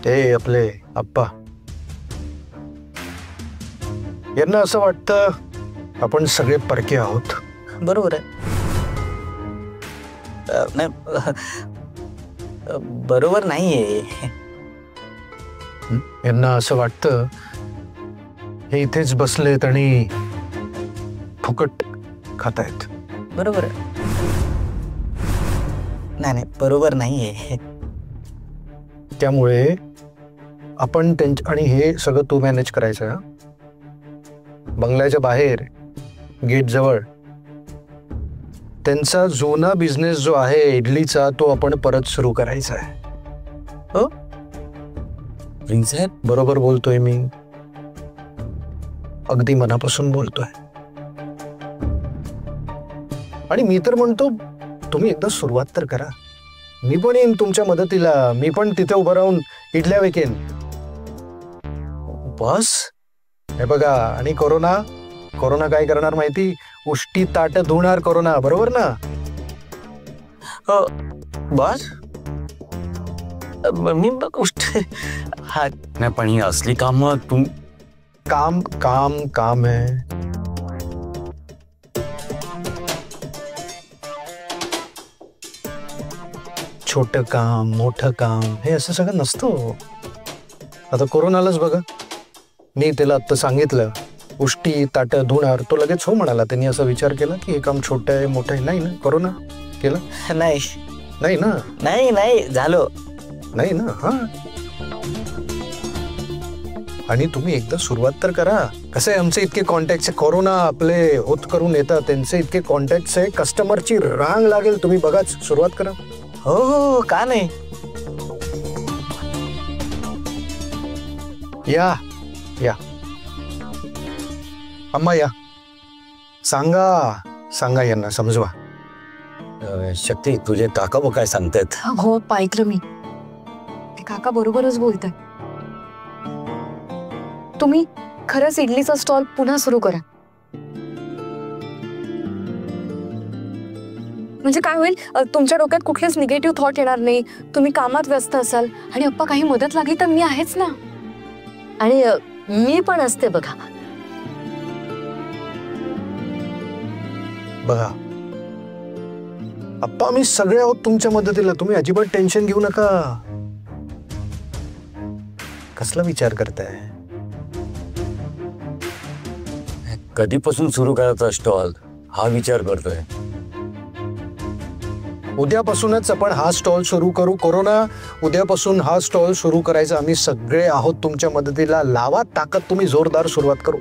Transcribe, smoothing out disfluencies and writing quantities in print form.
ते आपले आप्पा यांना असं वाटतं आपण सगळे परके आहोत. बरोबर आहे. नाही, बरोबर नाहीये. यांना असं वाटतं हे इथेच बसलेत आणि फुकट खातायत. बरोबर आहे. नाही, बरोबर नाहीये. त्यामुळे आपण आणि हे सगळं तू मॅनेज करायचं. बंगल्याच्या बाहेर गेट जवळ त्यांचा जुना बिझनेस जो आहे इडलीचा तो आपण परत सुरू करायचा आहे. हो प्रिन्स साहेब, बरोबर बोलतोय मी, अगदी मनापासून बोलतोय. आणि मी तर म्हणतो तुम्ही एकदा सुरुवात तर करा. मी पण येईन तुमच्या मदतीला. मी पण तिथे उभं राहून इडल्या विकेन. बॉस. हे बघा, आणि कोरोना काय करणार माहिती? उष्टी ताट धुणार कोरोना. बरोबर ना? हो बॉस. मी हा नाही, पण ही असली काम काम काम काम आहे. छोटं काम मोठं काम हे असं सगळं नसतं. आता कोरोनालाच बघा, मी त्याला आता सांगितलं उष्टी ताट धुणार, तो लगेच हो म्हणाला. त्यांनी असा विचार केला की हे काम छोटं आहे मोठं आहे. नाही ना? कोरोना केलं नाही. नाही ना? नाही झालो नाही ना? हा. आणि तुम्ही एकदा सुरुवात तर करा. कसं आहे, आमचे इतके कॉन्टॅक्ट आहे. कोरोना आपले होत करून येतात, त्यांचे इतके कॉन्टॅक्ट आहे. कस्टमरची रांग लागेल. तुम्ही बघाच, सुरुवात करा. हो, का नाही? या या अम्मा, या. सांगा यांना, समजवा. शक्ती, तुझे काका काय सांगतायत? हो, ऐकलं मी. ते काका बरोबरच बोलताय. तुम्ही खरंच इडलीचा स्टॉल पुन्हा सुरू करा. म्हणजे काय होईल, तुमच्या डोक्यात कुठलेच निगेटिव्ह थॉट येणार नाही. तुम्ही कामात व्यस्त असाल आणि अप्पा काही मदत लागली तर मी आहेच ना. आणि मी पण असते बघा. बघा अप्पा, मी सगळे आहोत तुमच्या मदतीला. तुम्ही अजिबात टेन्शन घेऊ नका. कसला विचार करताय? कधीपासून सुरू करायचा स्टॉल हा विचार करतोय. उद्यापासूनच आपण हा स्टॉल सुरू करू. कोरोना, उद्यापासून हा स्टॉल सुरू करायचा. आम्ही सगळे आहोत तुमच्या मदतीला. लावा ताकद, तुम्ही जोरदार सुरुवात करू.